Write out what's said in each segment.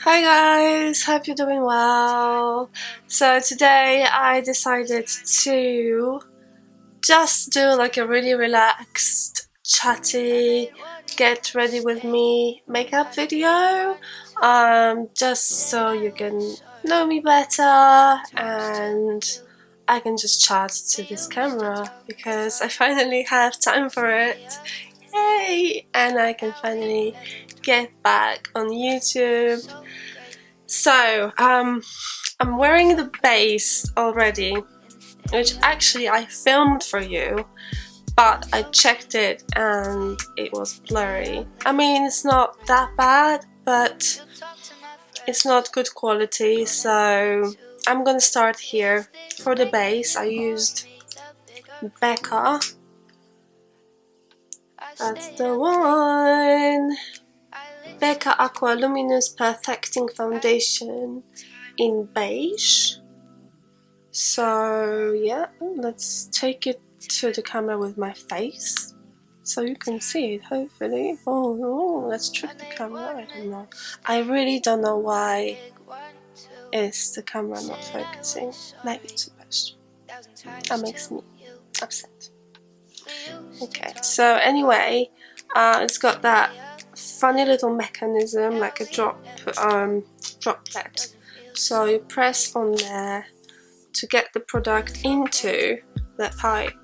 Hi guys, hope you're doing well. So today I decided to just do like a really relaxed, chatty, get ready with me makeup video, just so you can know me better and I can just chat to this camera because I finally have time for it. Yay! And I can finally get back on YouTube. So, I'm wearing the base already, which actually I filmed for you, but I checked it and it was blurry. I mean, it's not that bad, but it's not good quality, so I'm gonna start here. For the base, I used BECCA. That's the one! BECCA Aqua Luminous Perfecting Foundation in beige. So yeah, let's take it to the camera with my face so you can see it, hopefully. Oh, let's trick the camera. I don't know. I really don't know why is the camera not focusing. Maybe it's supposed to. That makes me upset. Okay, so anyway, it's got that funny little mechanism like a droplet. So you press on there to get the product into the pipe,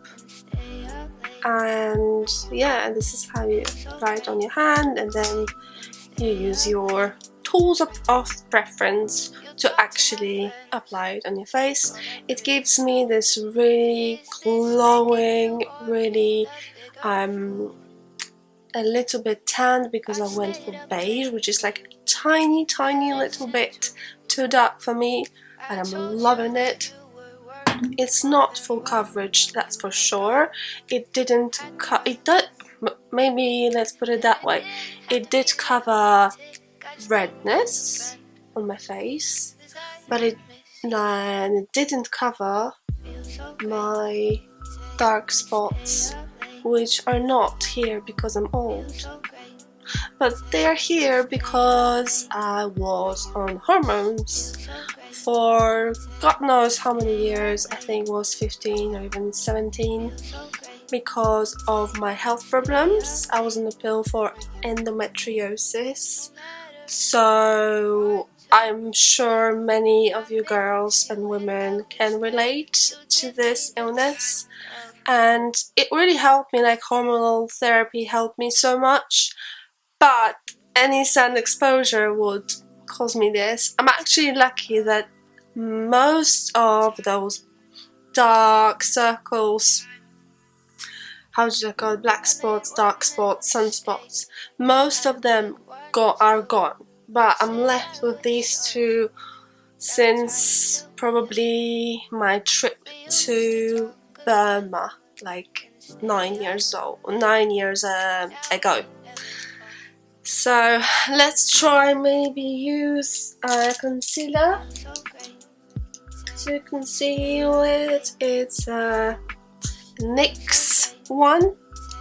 and yeah, this is how you apply it on your hand, and then you use your tools of preference to actually apply it on your face. It gives me this really glowing, really a little bit tanned because I went for beige, which is like a tiny little bit too dark for me, and I'm loving it. It's not full coverage, that's for sure. It didn't maybe let's put it that way. It did cover redness on my face, but it didn't cover my dark spots, which are not here because I'm old, but they're here because I was on hormones for God knows how many years. I think it was 15 or even 17, because of my health problems. I was on a pill for endometriosis, so I'm sure many of you girls and women can relate to this illness, and it really helped me. Like, hormonal therapy helped me so much, but any sun exposure would cause me this. I'm actually lucky that most of those dark circles, how do you call it, black spots, dark spots, sunspots, most of them are gone, but I'm left with these two since probably my trip to Burma, like 9 years ago. So let's try maybe use a concealer to conceal it. It's a NYX one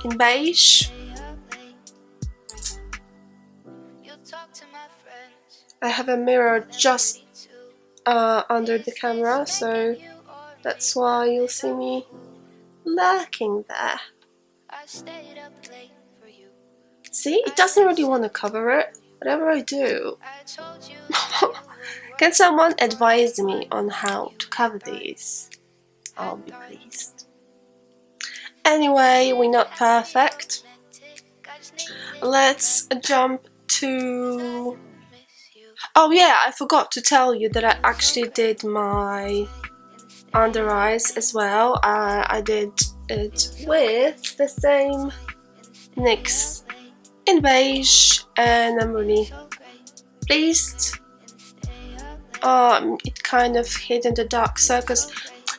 in beige. I have a mirror just under the camera, so that's why you'll see me lurking there. See, it doesn't really want to cover it, whatever I do. Can someone advise me on how to cover these? I'll be pleased. Anyway, we're not perfect. Let's jump to... Oh yeah, I forgot to tell you that I actually did my under eyes as well. I did it with the same NYX in beige, and I'm really pleased. It kind of hid in the dark circles.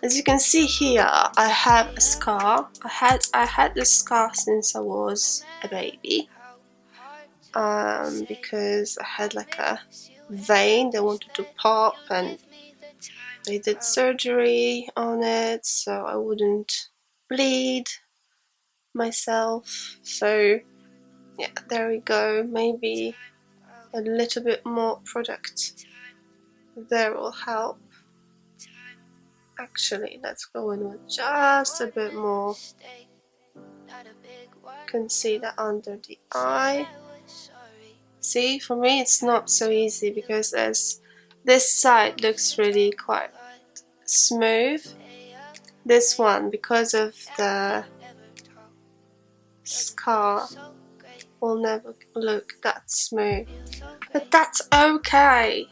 As you can see here, I have a scar. I had this scar since I was a baby, because I had like a vein they wanted to pop, and they did surgery on it so I wouldn't bleed myself. So yeah, there we go. Maybe a little bit more product there will help. Actually, let's go in with just a bit more concealer under the eye. See, for me it's not so easy because this side looks really quite smooth. This one, because of the scar, will never look that smooth. But that's okay,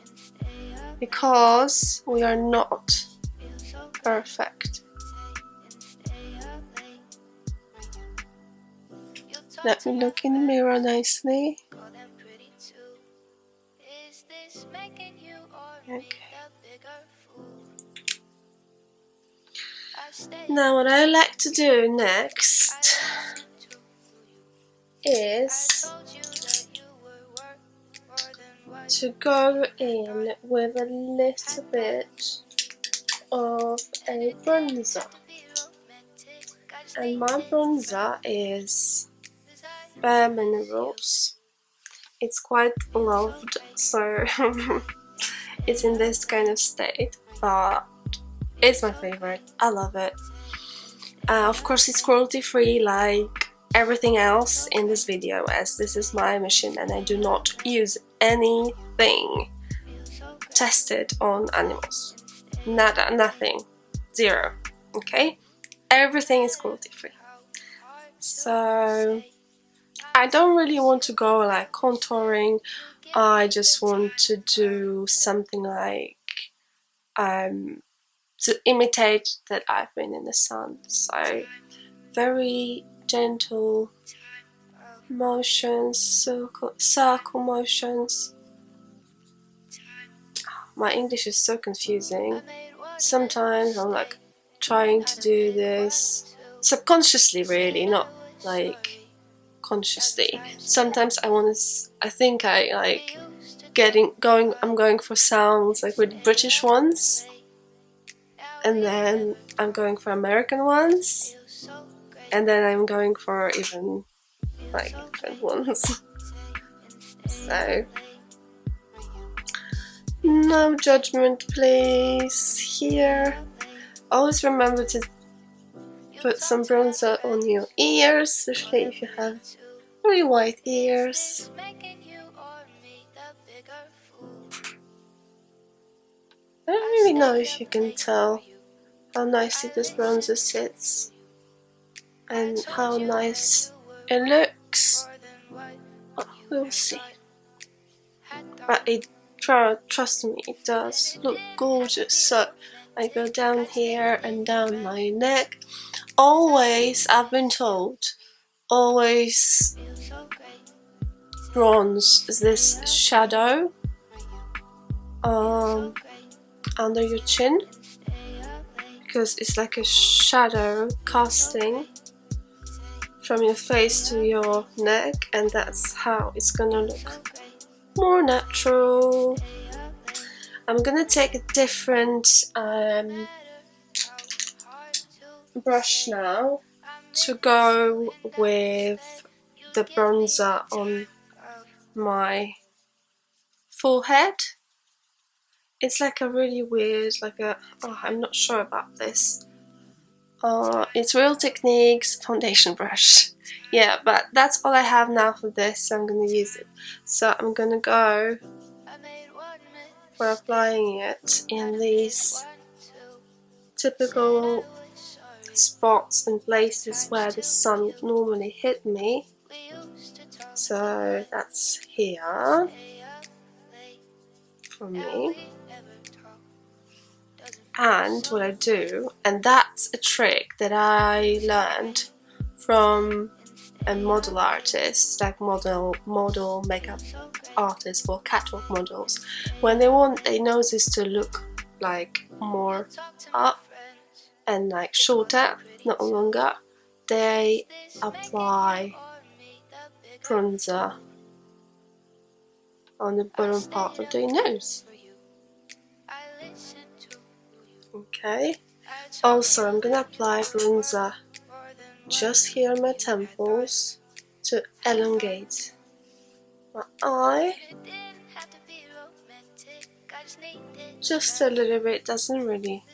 because we are not perfect. Let me look in the mirror nicely. Okay. Now what I like to do next is to go in with a little bit of a bronzer, and my bronzer is Bare Minerals. It's quite loved, so it's in this kind of state, but it's my favorite. I love it. Of course it's cruelty-free like everything else in this video, as this is my machine and I do not use anything tested on animals. Nada, nothing, zero. Okay, everything is cruelty-free. So I don't really want to go like contouring. I just want to do something like to imitate that I've been in the sun. So very gentle motions, circle motions. My English is so confusing. Sometimes I'm like trying to do this subconsciously, really, not like consciously. Sometimes I think I like I'm going for sounds like with British ones, and then I'm going for American ones, and then I'm going for even like different ones. So no judgment please here. Always remember to put some bronzer on your ears, especially if you have really white ears. I don't really know if you can tell how nicely this bronzer sits and how nice it looks. Well, we'll see. But trust me, it does look gorgeous. So I go down here and down my neck. Always, I've been told, always bronze this shadow under your chin, because it's like a shadow casting from your face to your neck, and that's how it's gonna look more natural. I'm gonna take a different brush now to go with the bronzer on my forehead. It's like a really weird, I'm not sure about this. It's Real Techniques foundation brush. Yeah, but that's all I have now for this, so I'm gonna use it. So I'm gonna go for applying it in these typical spots and places where the sun would normally hit me. So that's here for me. And what I do, and that's a trick that I learned from a model artist, like model makeup artists for catwalk models. When they want their noses to look like more up and like shorter, not longer, they apply bronzer on the bottom part of their nose. Okay, also I'm gonna apply bronzer just here on my temples to elongate my eye. just a little bit, doesn't really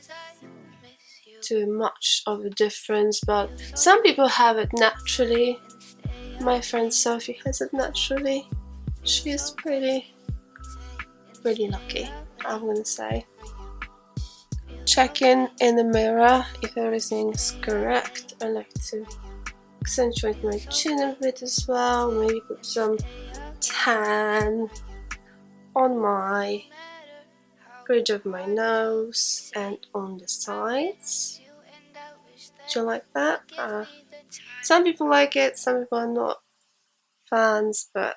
do much of a difference, but some people have it naturally. My friend Sophie has it naturally. She's pretty lucky, I'm gonna say. Checking in the mirror if everything's correct. I like to accentuate my chin a bit as well, maybe put some tan on my bridge of my nose and on the sides. Do you like that? Some people like it, some people are not fans, but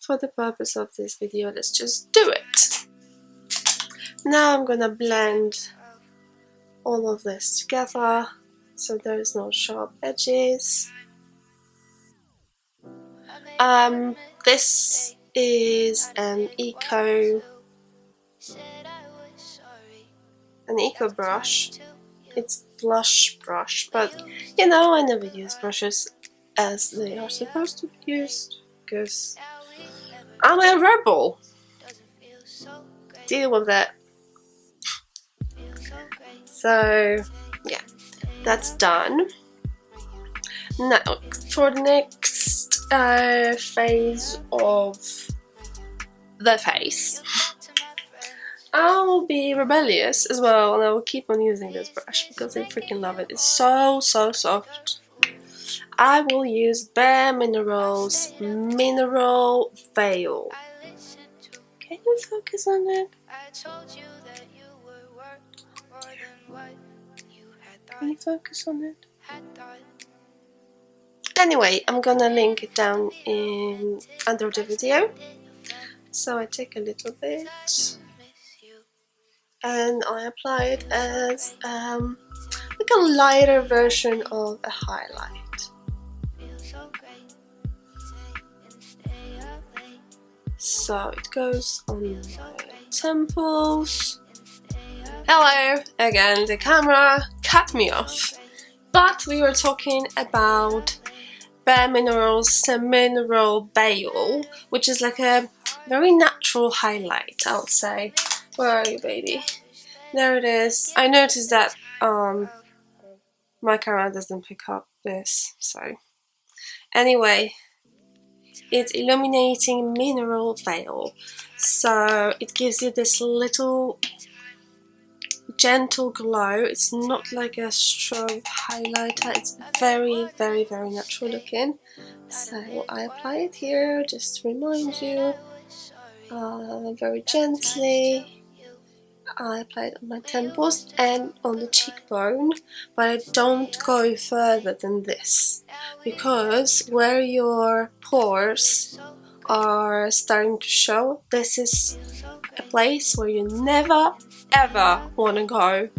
for the purpose of this video, let's just do it. Now I'm gonna blend all of this together so there's no sharp edges. This is an eco brush. It's blush brush, but you know, I never use brushes as they are supposed to be used because I'm a rebel. Deal with that. So yeah, that's done. Now for the next phase of the face, I'll be rebellious as well, and I will keep on using this brush because I freaking love it. It's so soft. I will use Bare Minerals Mineral Veil. Can you focus on it? Can you focus on it? Anyway, I'm gonna link it down in under the video. So I take a little bit and I apply it as like a lighter version of a highlight. So it goes on my temples. Hello again, the camera cut me off. But we were talking about Bare Minerals Mineral Veil, which is like a very natural highlight, I would say. Where are you, baby? There it is. I noticed that my camera doesn't pick up this, so anyway, it's illuminating mineral veil, so it gives you this little gentle glow. It's not like a strobe highlighter, it's very natural looking. So I apply it here just to remind you, very gently. I apply it on my temples and on the cheekbone, but I don't go further than this, because where your pores are starting to show, this is a place where you never ever want to go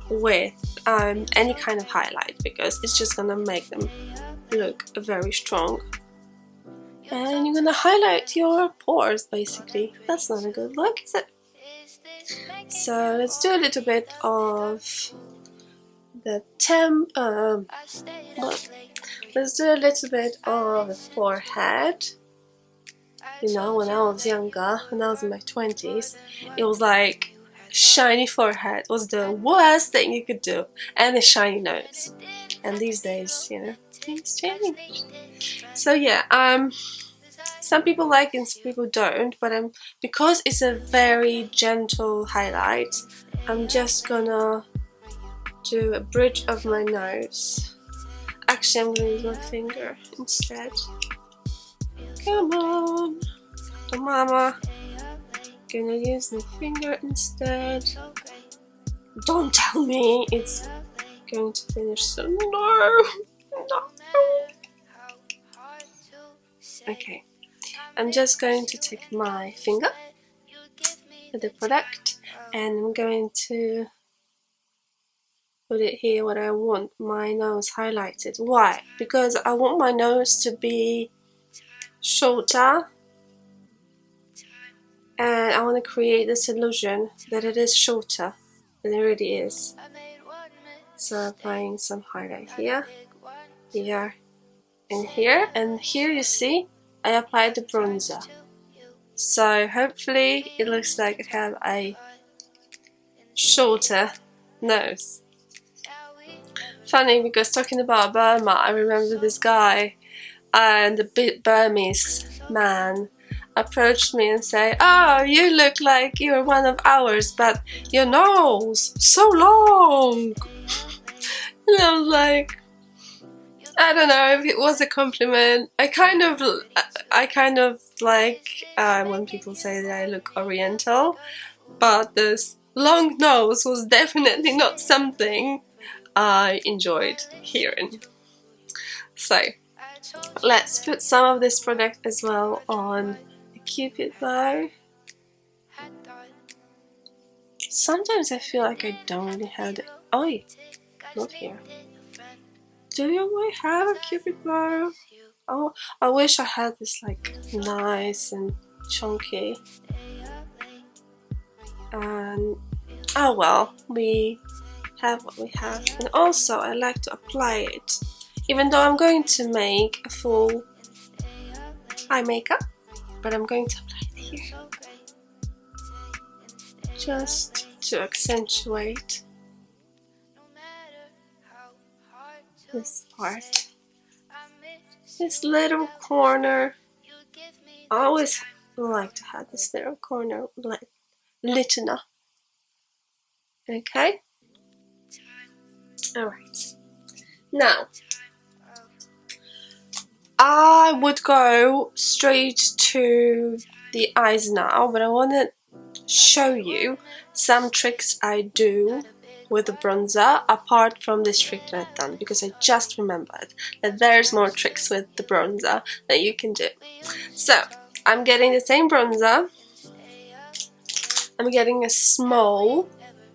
with any kind of highlight, because it's just gonna make them look very strong and you're gonna highlight your pores basically. That's not a good look, is it? So let's do a little bit of the let's do a little bit of the forehead. You know, when I was younger, when I was in my 20s, it was like shiny forehead was the worst thing you could do, and a shiny nose. And these days, you know, things change. So yeah, some people like it and some people don't, but because it's a very gentle highlight, I'm just gonna do a bridge of my nose. Actually, I'm gonna use my finger instead. Come on, mama. Gonna use my finger instead. Don't tell me it's going to finish soon. No. Okay, I'm just going to take my finger with the product and I'm going to put it here where I want my nose highlighted. Why? Because I want my nose to be shorter and I want to create this illusion that it is shorter than it really is. So applying some highlight here, here, and here you see I applied the bronzer. so hopefully it looks like it has a shorter nose. Funny, because talking about Burma, I remember this guy and the Burmese man approached me and said, "Oh, you look like you're one of ours, but your nose so long." And I was like, I don't know if it was a compliment. I kind of like when people say that I look Oriental, but this long nose was definitely not something I enjoyed hearing. So let's put some of this product as well on the Cupid bow. Sometimes I feel like I don't really have the... Oh, not here. Do you have a Cupid bow? Oh, I wish I had this like nice and chunky. And oh well, we have what we have. And also I like to apply it, even though I'm going to make a full eye makeup, but I'm going to apply it here just to accentuate this part, this little corner. I always like to have this little corner like lit up. Okay, alright, now I would go straight to the eyes now, but I want to show you some tricks I do with the bronzer apart from this trick that I've done, because I just remembered that there's more tricks with the bronzer that you can do. So I'm getting the same bronzer. I'm getting a small,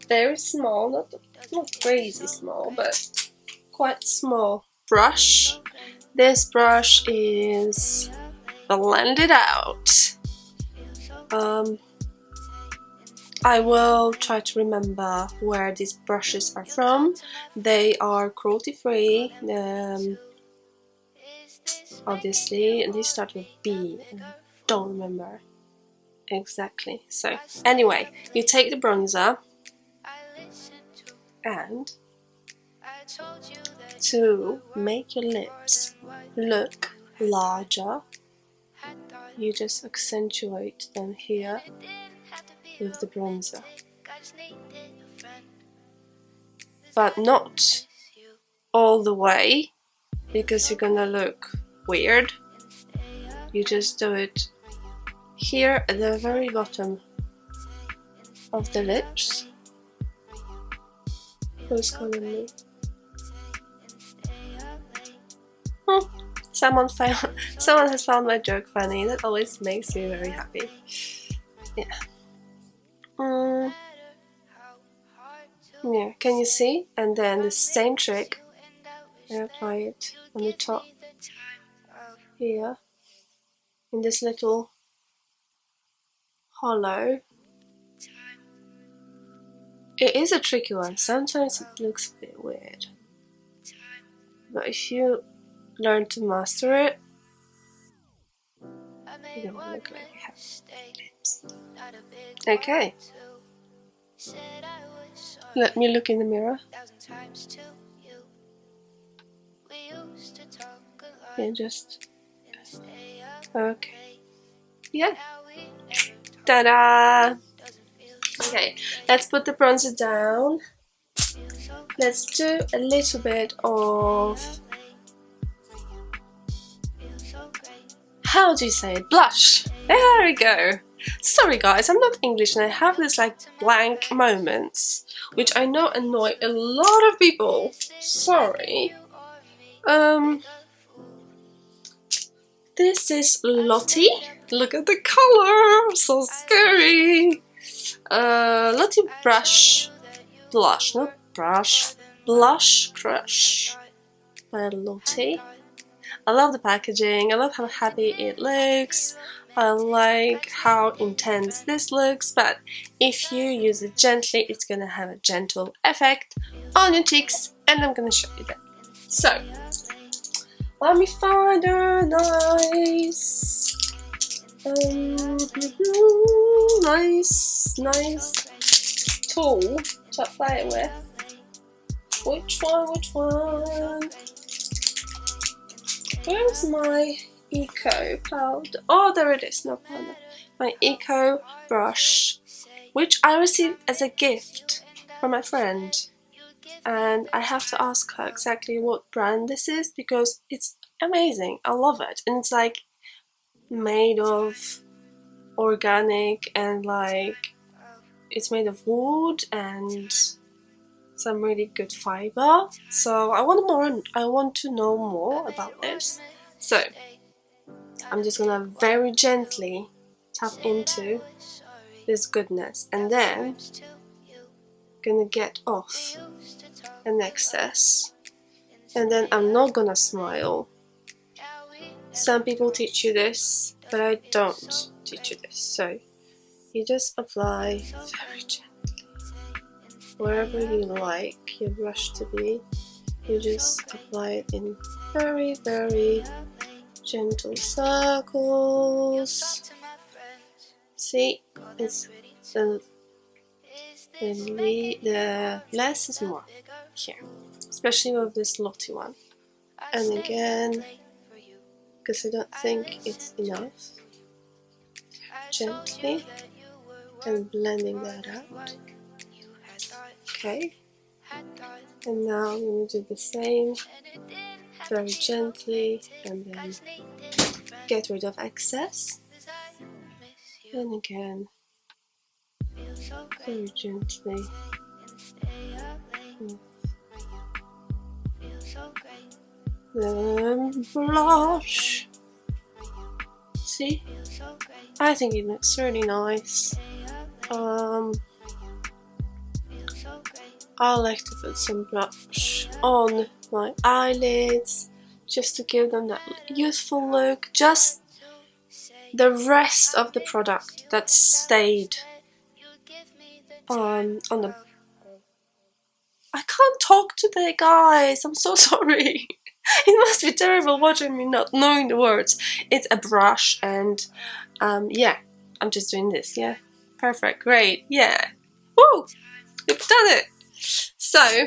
very small, not crazy small, but quite small brush. This brush is blended out. I will try to remember where these brushes are from. They are cruelty-free, obviously, and these start with B, and I don't remember exactly. So anyway, you take the bronzer, and to make your lips look larger, you just accentuate them here with the bronzer, but not all the way, because you're gonna look weird. You just do it here at the very bottom of the lips. Who's calling me? Someone has found my joke funny. That always makes me very happy. Yeah. Yeah, can you see? And then the same trick, I apply it on the top here, in this little hollow. It is a tricky one. Sometimes it looks a bit weird, but if you learn to master it, you're gonna look like you have lips. Okay. Let me look in the mirror. Yeah, just... okay. Yeah. Ta-da! Okay, let's put the bronzer down. Let's do a little bit of... how do you say it? Blush! There we go! Sorry guys, I'm not English and I have this like blank moments, which I know annoy a lot of people. Sorry. This is Lottie. Look at the color! So scary! Lottie Brush Blush, not brush, Blush Crush by Lottie. I love the packaging, I love how happy it looks, I like how intense this looks, but if you use it gently, it's gonna have a gentle effect on your cheeks, and I'm gonna show you that. So, let me find a nice Nice tool to apply it with. Which one? Where's my Eco powder? Oh, there it is, no powder. My Eco brush, which I received as a gift from my friend. And I have to ask her exactly what brand this is because it's amazing. I love it. And it's like made of organic and like it's made of wood and some really good fiber. So I want to know more about this. So I'm just gonna very gently tap into this goodness and then gonna get off an excess. And then I'm not gonna smile. Some people teach you this, but I don't teach you this. So you just apply very gently. Wherever you like your brush to be, you just apply it in very, very gentle circles. See, it's the less is more here, especially with this Lottie one. And again, because I don't think it's enough, gently and blending that out. Okay, and now I'm going to do the same, very gently, and then get rid of excess. And again, very gently. Then blush. See? I think it looks really nice. I like to put some blush on my eyelids just to give them that youthful look. Just the rest of the product that stayed on the... I can't talk today, guys. I'm so sorry. It must be terrible watching me not knowing the words. It's a brush and yeah, I'm just doing this. Yeah, perfect, great, yeah. Woo! We've done it. So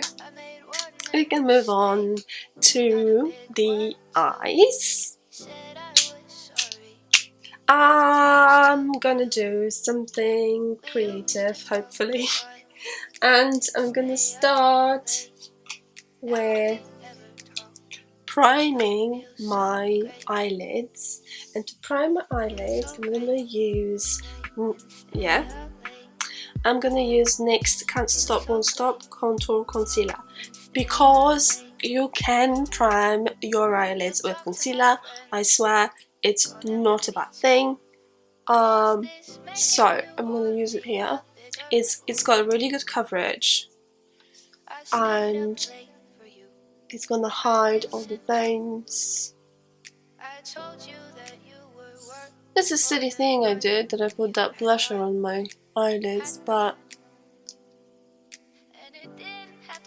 we can move on to the eyes. I'm gonna do something creative, hopefully, and I'm gonna start with priming my eyelids. And to prime my eyelids, I'm gonna use, I'm gonna use NYX Can't Stop Won't Stop Contour Concealer, because you can prime your eyelids with concealer. I swear it's not a bad thing. So I'm gonna use it here. It's got a really good coverage and it's gonna hide all the veins. It's a silly thing I did, that I put that blusher on my eyelids, but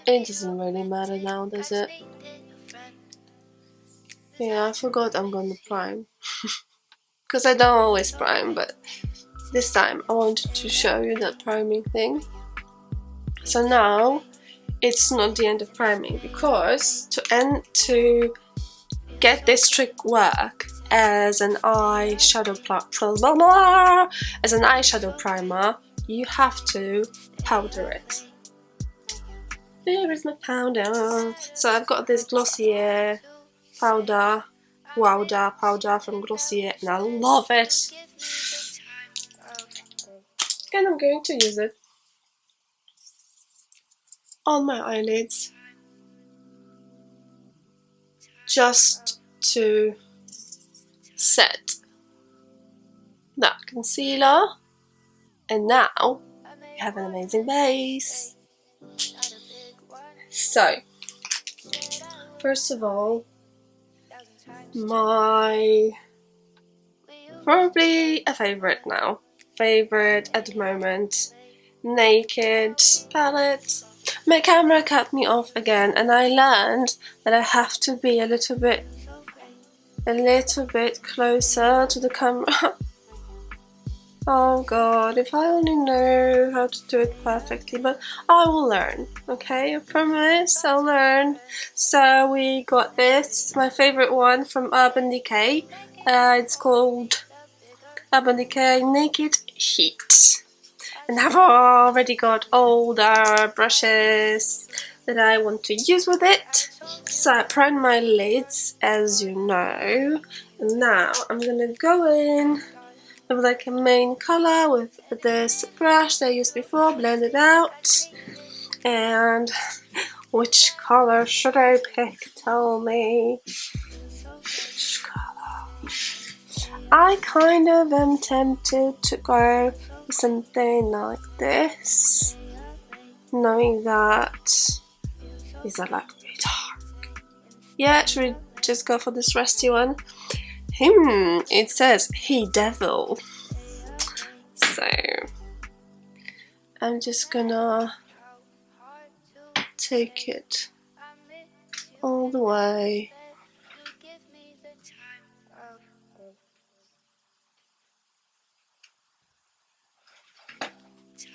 it doesn't really matter now, does it? Yeah, I forgot I'm gonna prime. Because I don't always prime, but this time I wanted to show you that priming thing. So now it's not the end of priming, because to get this trick work as an eyeshadow primer, you have to powder it. Where is my powder? So I've got this Glossier powder, Wowder powder from Glossier, and I love it. And I'm going to use it on my eyelids just to set that concealer. And now we have an amazing base. So first of all, my probably a favorite at the moment, Naked palette. My camera cut me off again, and I learned that I have to be a little bit closer to the camera Oh god, if I only know how to do it perfectly, but I will learn, okay? I promise I'll learn. So we got this, my favorite one from Urban Decay. It's called Urban Decay Naked Heat. And I've already got older brushes that I want to use with it. So I primed my lids, as you know. And now I'm gonna go in with like a main color with this brush that I used before, blend it out. And which color should I pick? Tell me. Which color? I kind of am tempted to go with something like this, knowing that these are like really dark. Yeah, should we just go for this rusty one? It says He Devil. So I'm just gonna take it all the way.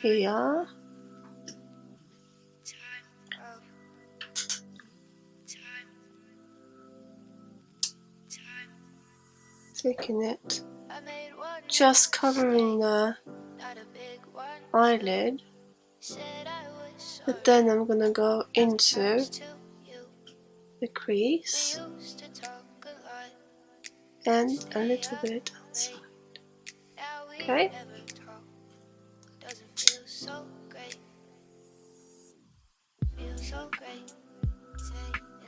Here. Taking it, just covering the eyelid, but then I'm gonna go into the crease and a little bit outside. Okay?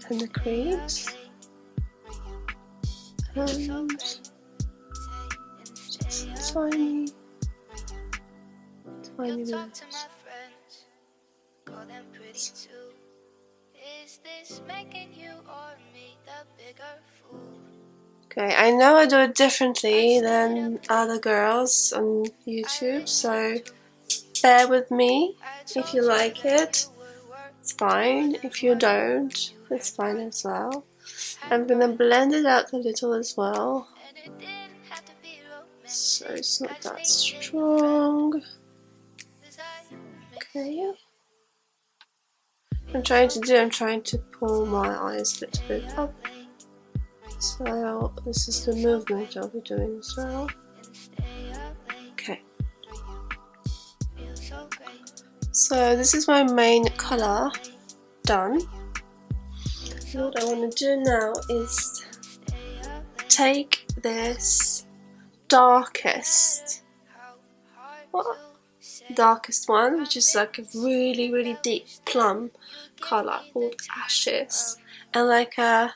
And the crease. And just tiny bit. Okay, I know I do it differently than other girls on YouTube, so bear with me. If you like it, it's fine. If you don't, it's fine as well. I'm gonna blend it out a little as well, so it's not that strong. Okay. I'm trying to pull my eyes a little bit up. So this is the movement I'll be doing as well. Okay. So this is my main colour done. And what I want to do now is take this darkest one, which is like a really deep plum colour called Ashes, and like a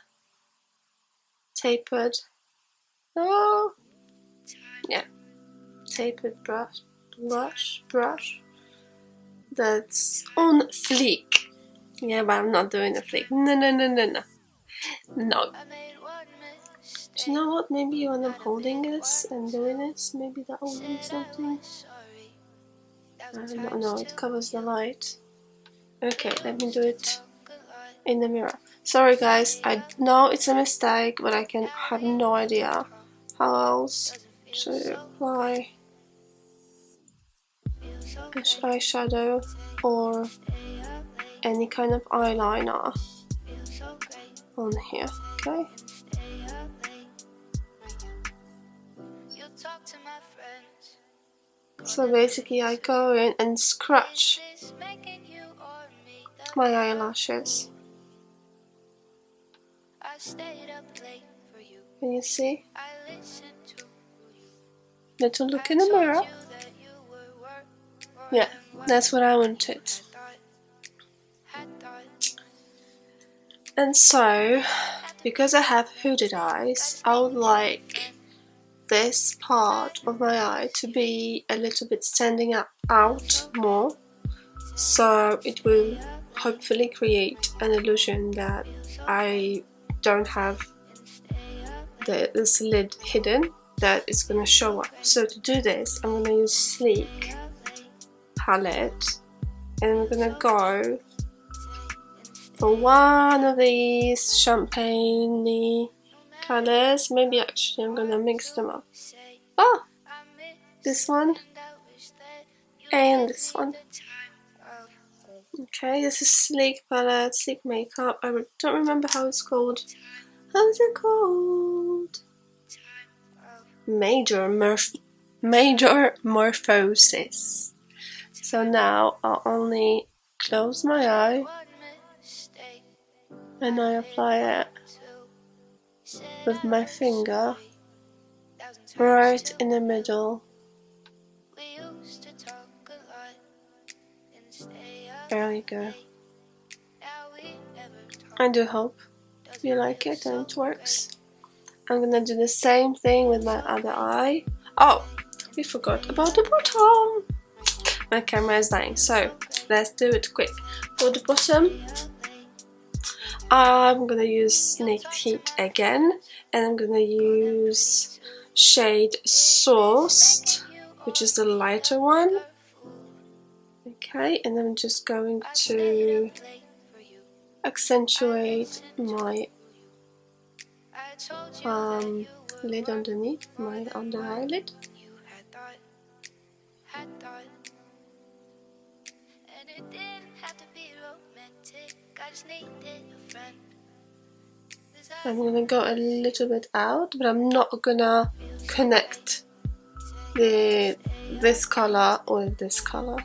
tapered brush that's on fleek. Yeah, but I'm not doing a fleek. No. Do you know what? Maybe when I'm holding this and doing this, maybe that will do something. I don't know, it covers the light. Okay, let me do it in the mirror. Sorry guys, I know it's a mistake, but I have no idea how else to apply eyeshadow or any kind of eyeliner on here, okay? So basically I go in and scratch my eyelashes. Can you see? Little look in the mirror. Yeah, that's what I wanted. And so, because I have hooded eyes, I would like this part of my eye to be a little bit standing out more, so it will hopefully create an illusion that I don't have this lid hidden, that it's going to show up. So to do this, I'm going to use Sleek palette, and I'm going to go for one of these champagne colours. Maybe actually I'm going to mix them up. Oh! this one, and this one. Okay, this is Sleek Palette, Sleek Makeup. I don't remember how it's called. How's it called? Major Morphosis. So now I'll only close my eye and I apply it with my finger right in the middle. There we go. I do hope you like it and it works. I'm gonna do the same thing with my other eye. Oh, we forgot about the bottom. My camera is dying, so let's do it quick. For the bottom, I'm gonna use Naked Heat again, and I'm gonna use shade Sourced, which is the lighter one. Okay, and I'm just going to accentuate my lid underneath, my under eyelid. I'm gonna go a little bit out, but I'm not gonna connect this color with this color.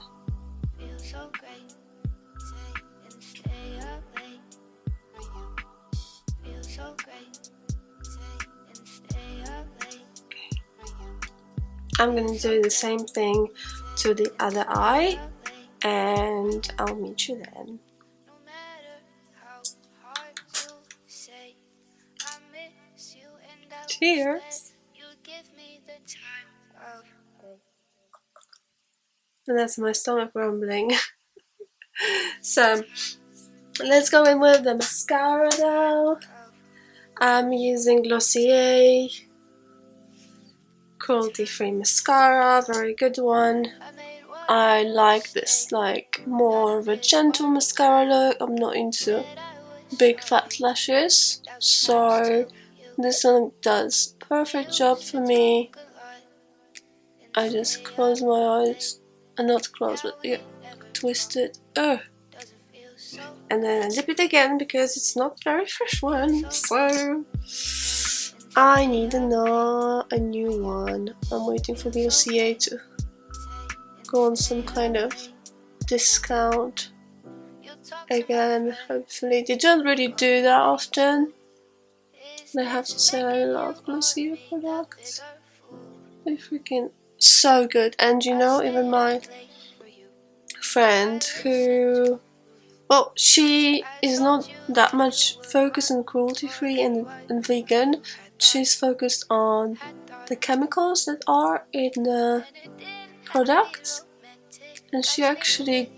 I'm gonna do the same thing to the other eye, and I'll meet you then. Cheers! And that's my stomach rumbling. So let's go in with the mascara now. I'm using Glossier cruelty-free mascara, very good one. I like this, like more of a gentle mascara look. I'm not into big fat lashes, so this one does perfect job for me. I just close my eyes, not close, but yeah, twist it, and then I dip it again because it's not very fresh one, so I need a new one. I'm waiting for the Glossier to go on some kind of discount again, hopefully. They don't really do that often. I have to say I love Glossier products. They're freaking so good. And you know, even my friend who, well, she is not that much focused on cruelty-free and vegan. She's focused on the chemicals that are in the products, and she actually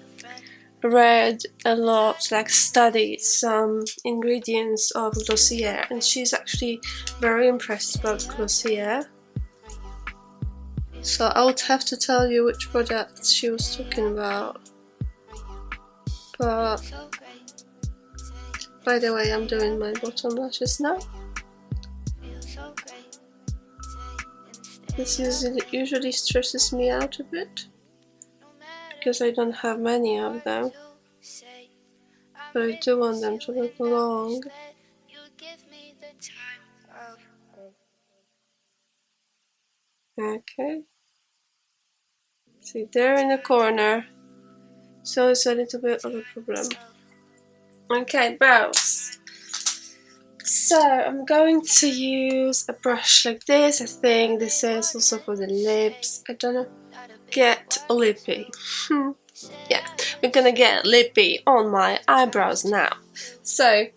read a lot, like studied some ingredients of Glossier, and she's actually very impressed about Glossier. So I would have to tell you which products she was talking about. But by the way, I'm doing my bottom lashes now. This usually stresses me out a bit because I don't have many of them, but I do want them to look long. Okay, see, they're in the corner, so it's a little bit of a problem. Okay, brows. So I'm going to use a brush like this. I think this is also for the lips. I don't know, get lippy. Yeah, we're gonna get lippy on my eyebrows now. So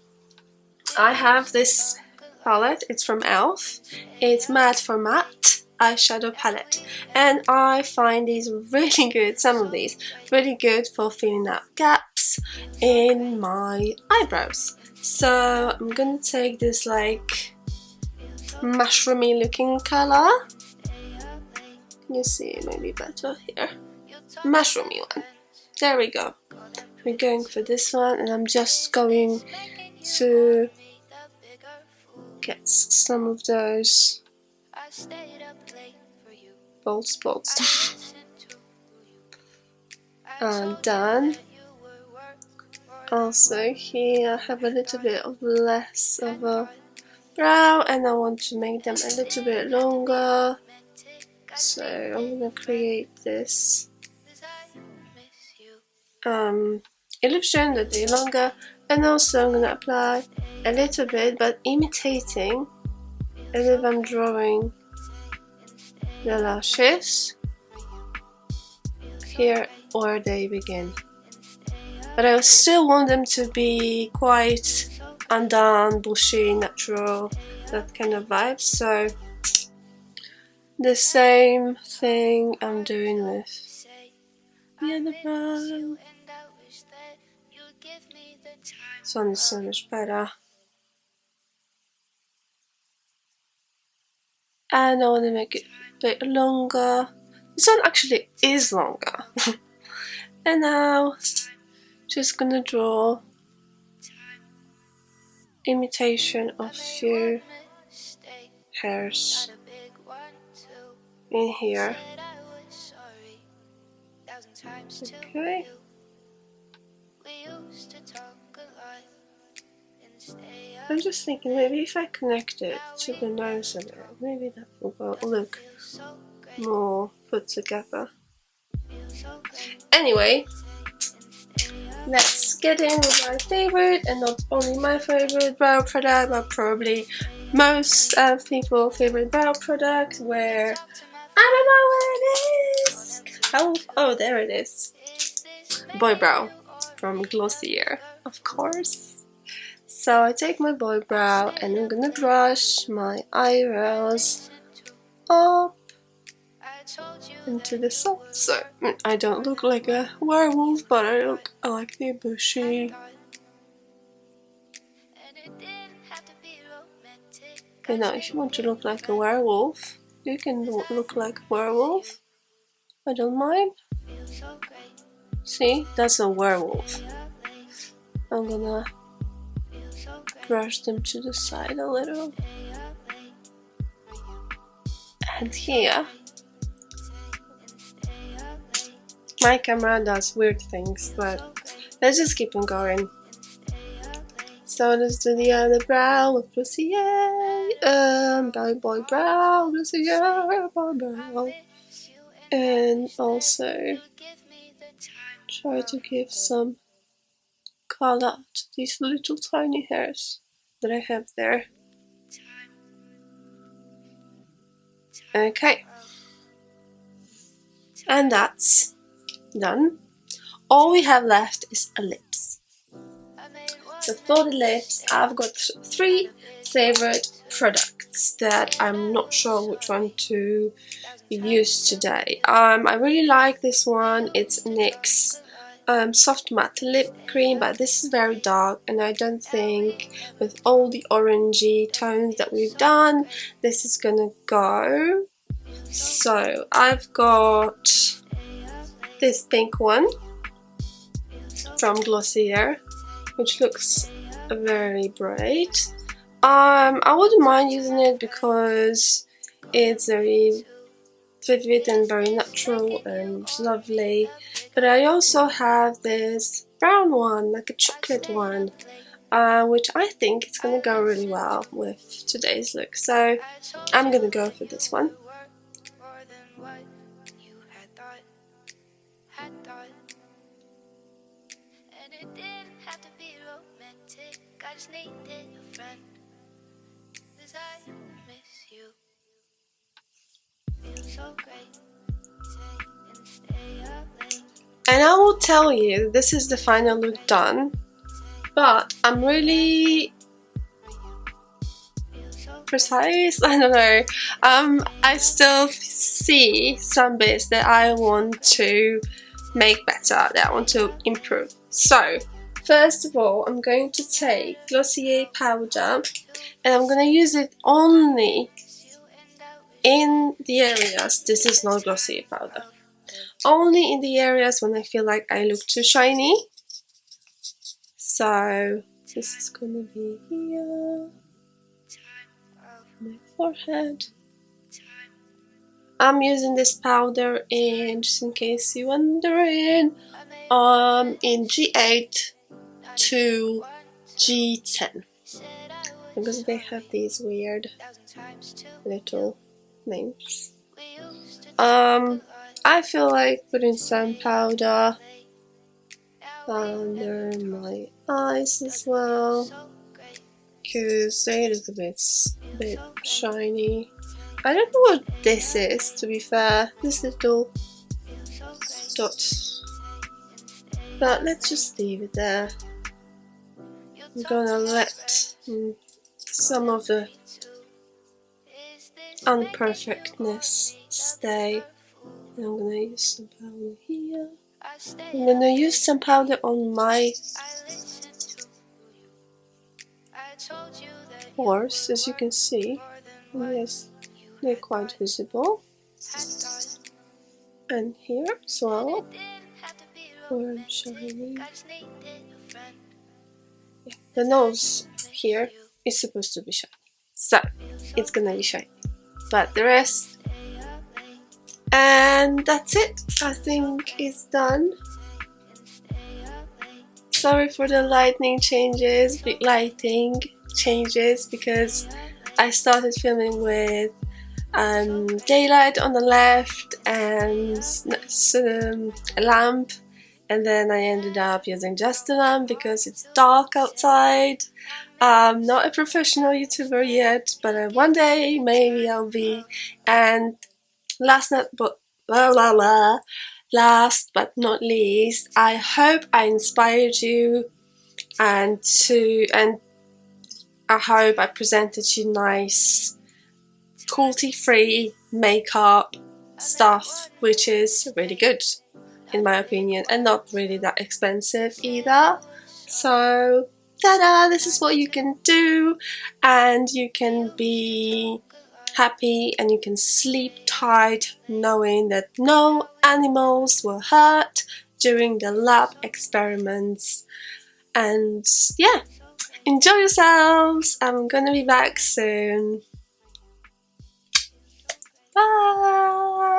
I have this palette, it's from e.l.f. It's Matte for Matte eyeshadow palette, and I find these really good, some of these really good for filling out gaps in my eyebrows. So I'm gonna take this like mushroomy looking color. Can you see it maybe better here? Mushroomy one. There we go. We're going for this one, and I'm just going to get some of those bold spots. And then also here I have a little bit of less of a brow, and I want to make them a little bit longer, so I'm gonna create this illusion that they're longer, and also I'm gonna apply a little bit, but imitating as if I'm drawing the lashes here where they begin. But I still want them to be quite undone, bushy, natural, that kind of vibe. So the same thing I'm doing with the other brow. This one is so much better. And I want to make it a bit longer. This one actually is longer. And now, just gonna draw imitation of few hairs in here. Okay. I'm just thinking maybe if I connect it to the nose a little, maybe that will look more put together. Anyway, let's get in with my favorite, and not only my favorite brow product, but probably most people's favorite brow product, where I don't know where it is. Oh, there it is. Boybrow from Glossier, of course. So I take my Boybrow and I'm gonna brush my eyebrows up into the soft. So I don't look like a werewolf, but I like the bushy. You know, if you want to look like a werewolf, you can look like a werewolf. I don't mind. See, that's a werewolf. I'm gonna brush them to the side a little. And here, my camera does weird things, but let's just keep on going. So let's do the other brow with Glossier, Boybrow, Glossier, Boybrow. And also try to give some color to these little tiny hairs that I have there. Okay, and that's done. All we have left is a lips. So for the lips, I've got 3 favorite products that I'm not sure which one to use today. I really like this one. It's NYX soft matte lip cream, but this is very dark, and I don't think with all the orangey tones that we've done, this is gonna go. So I've got this pink one from Glossier, which looks very bright. I wouldn't mind using it because it's very vivid and very natural and lovely. But I also have this brown one, like a chocolate one, which I think is going to go really well with today's look. So I'm going to go for this one. And I will tell you, this is the final look done, but I'm really precise, I don't know. I still see some bits that I want to make better, that I want to improve. So first of all, I'm going to take Glossier powder, and I'm going to use it only in the areas, this is not Glossier powder, only in the areas when I feel like I look too shiny. So this is gonna be here, my forehead. I'm using this powder in, just in case you're wondering, in G8 to G10, because they have these weird little names. I feel like putting some powder under my eyes as well, because they look a bit shiny. I don't know what this is, to be fair, this little dot, but let's just leave it there. I'm gonna let some of the unperfectness stay. And I'm gonna use some powder here. I'm gonna use some powder on my pores, as you can see. Yes, they're quite visible. And here as well, where I'm shiny. Yeah, the nose here is supposed to be shiny, so it's gonna be shiny. But the rest, and that's it. I think it's done. Sorry for the lighting changes, because I started filming with daylight on the left and a lamp, and then I ended up using just a lamp because it's dark outside. I'm not a professional YouTuber yet, but one day maybe I'll be. And last but not least, I hope I inspired you, and I hope I presented you nice cruelty-free makeup stuff, which is really good in my opinion, and not really that expensive either. So ta-da, this is what you can do, and you can be happy and you can sleep tight knowing that no animals were hurt during the lab experiments. And yeah, enjoy yourselves. I'm gonna be back soon. Bye!